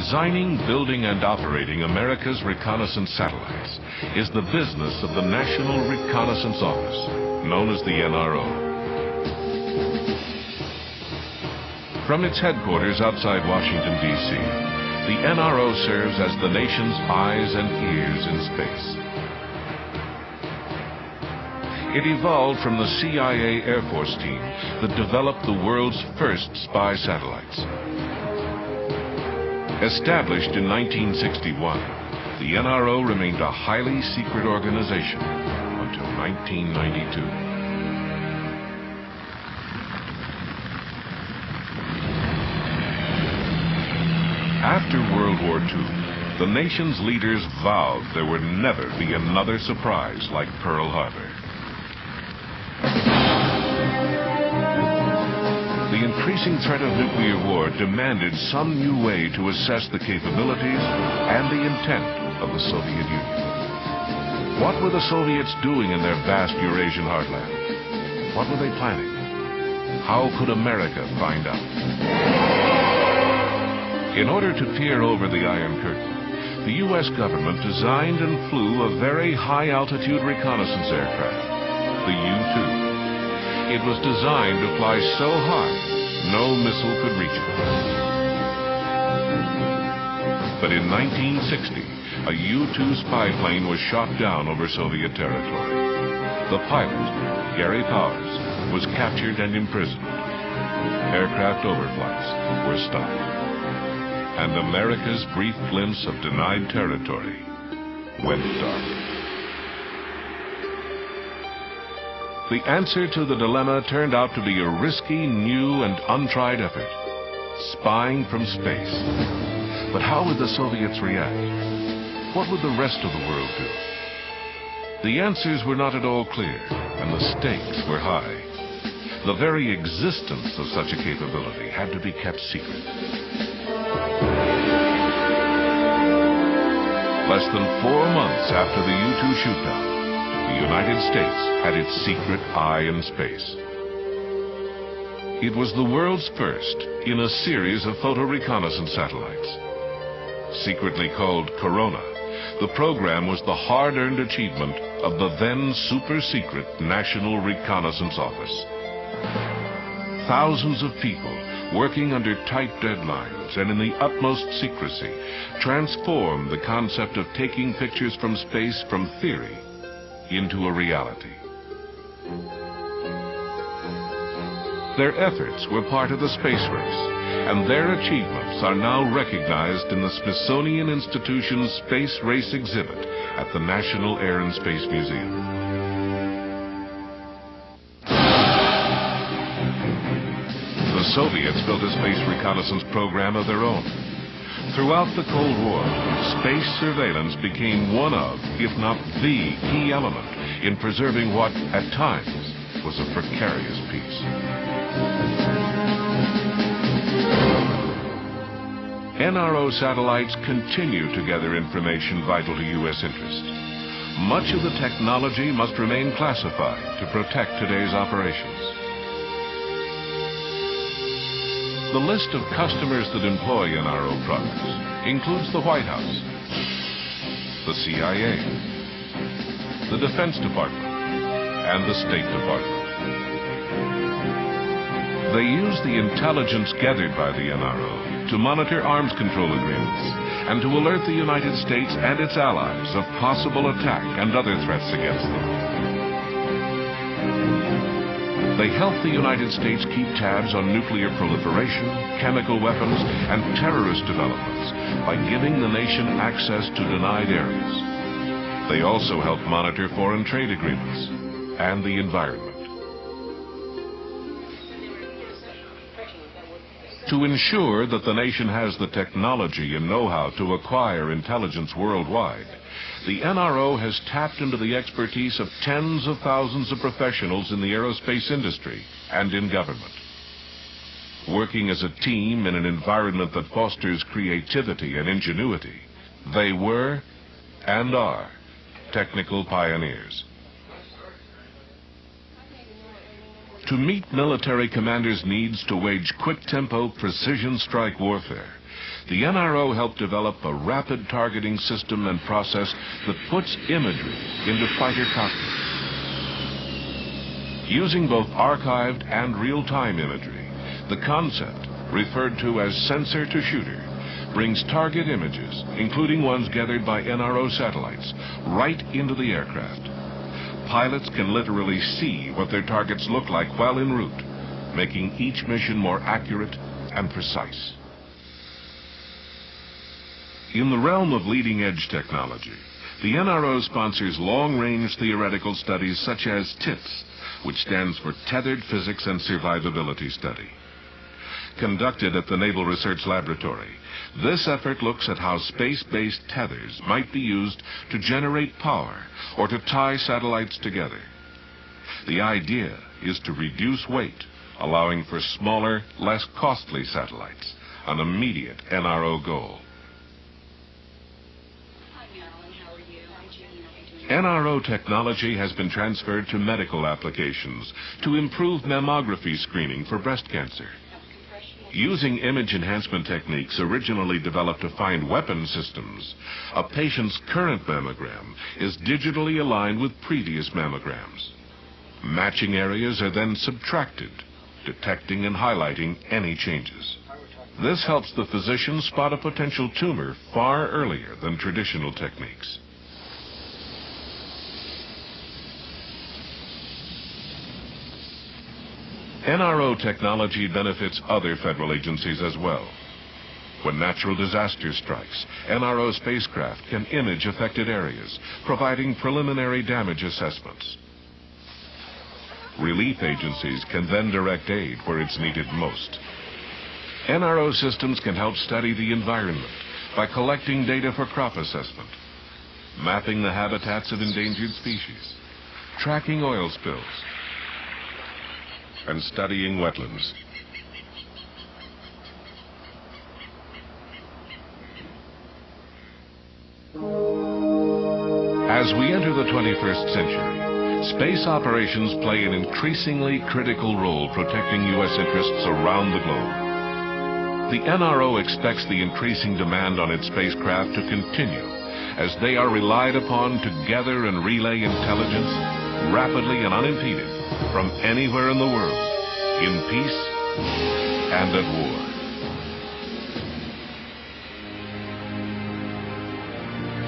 Designing, building, and operating America's reconnaissance satellites is the business of the National Reconnaissance Office, known as the NRO. From its headquarters outside Washington, D.C., the NRO serves as the nation's eyes and ears in space. It evolved from the CIA Air Force team that developed the world's first spy satellites. Established in 1961, the NRO remained a highly secret organization until 1992. After World War II, the nation's leaders vowed there would never be another surprise like Pearl Harbor. The increasing threat of nuclear war demanded some new way to assess the capabilities and the intent of the Soviet Union. What were the Soviets doing in their vast Eurasian heartland? What were they planning? How could America find out? In order to peer over the Iron Curtain, the U.S. government designed and flew a very high-altitude reconnaissance aircraft, the U-2. It was designed to fly so high, no missile could reach it. But in 1960, a U-2 spy plane was shot down over Soviet territory. The pilot, Gary Powers, was captured and imprisoned. Aircraft overflights were stopped. And America's brief glimpse of denied territory went dark. The answer to the dilemma turned out to be a risky, new, and untried effort. Spying from space. But how would the Soviets react? What would the rest of the world do? The answers were not at all clear, and the stakes were high. The very existence of such a capability had to be kept secret. Less than 4 months after the U-2 shootdown, the United States had its secret eye in space. It was the world's first in a series of photo reconnaissance satellites. Secretly called Corona, the program was the hard-earned achievement of the then super-secret National Reconnaissance Office. Thousands of people, working under tight deadlines and in the utmost secrecy, transformed the concept of taking pictures from space from theory into a reality. Their efforts were part of the space race, and their achievements are now recognized in the Smithsonian Institution's Space Race exhibit at the National Air and Space Museum. The Soviets built a space reconnaissance program of their own. Throughout the Cold War, space surveillance became one of, if not the, key element in preserving what, at times, was a precarious peace. NRO satellites continue to gather information vital to U.S. interest. Much of the technology must remain classified to protect today's operations. The list of customers that employ NRO products includes the White House, the CIA, the Defense Department, and the State Department. They use the intelligence gathered by the NRO to monitor arms control agreements and to alert the United States and its allies of possible attack and other threats against them. They help the United States keep tabs on nuclear proliferation, chemical weapons, and terrorist developments by giving the nation access to denied areas. They also help monitor foreign trade agreements and the environment. To ensure that the nation has the technology and know-how to acquire intelligence worldwide, the NRO has tapped into the expertise of tens of thousands of professionals in the aerospace industry and in government. Working as a team in an environment that fosters creativity and ingenuity, they were and are technical pioneers. To meet military commanders' needs to wage quick-tempo, precision-strike warfare, the NRO helped develop a rapid targeting system and process that puts imagery into fighter cockpits. Using both archived and real-time imagery, the concept, referred to as sensor-to-shooter, brings target images, including ones gathered by NRO satellites, right into the aircraft. Pilots can literally see what their targets look like while en route, making each mission more accurate and precise. In the realm of leading-edge technology, the NRO sponsors long-range theoretical studies such as TIPS, which stands for Tethered Physics and Survivability Study. Conducted at the Naval Research Laboratory, this effort looks at how space-based tethers might be used to generate power or to tie satellites together. The idea is to reduce weight, allowing for smaller, less costly satellites, an immediate NRO goal. NRO technology has been transferred to medical applications to improve mammography screening for breast cancer. Using image enhancement techniques originally developed to find weapon systems, a patient's current mammogram is digitally aligned with previous mammograms. Matching areas are then subtracted, detecting and highlighting any changes. This helps the physician spot a potential tumor far earlier than traditional techniques. NRO technology benefits other federal agencies as well. When natural disaster strikes, NRO spacecraft can image affected areas, providing preliminary damage assessments. Relief agencies can then direct aid where it's needed most. NRO systems can help study the environment by collecting data for crop assessment, mapping the habitats of endangered species, tracking oil spills, and studying wetlands. As we enter the 21st century, space operations play an increasingly critical role protecting U.S. interests around the globe. The NRO expects the increasing demand on its spacecraft to continue as they are relied upon to gather and relay intelligence rapidly and unimpeded from anywhere in the world, in peace and at war.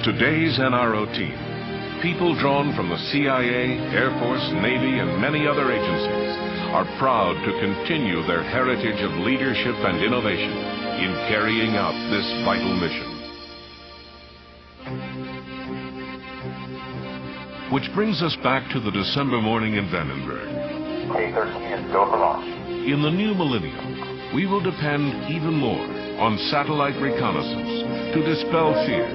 Today's NRO team, people drawn from the CIA, Air Force, Navy, and many other agencies, are proud to continue their heritage of leadership and innovation in carrying out this vital mission. Which brings us back to the December morning in Vandenberg. K-13 is go for launch. In the new millennium, we will depend even more on satellite reconnaissance to dispel fear,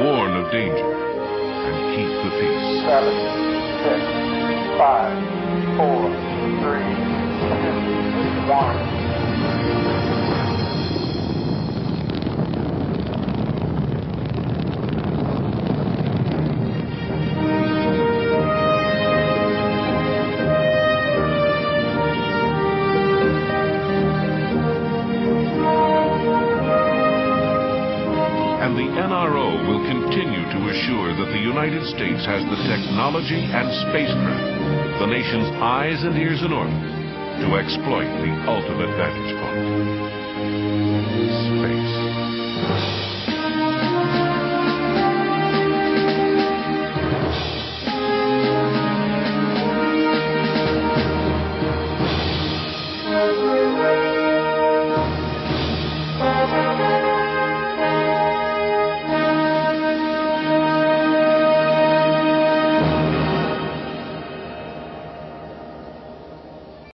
warn of danger, and keep the peace. 7, 6, 5, 4, 3, 2, 1. The United States has the technology and spacecraft, the nation's eyes and ears in orbit, to exploit the ultimate vantage point.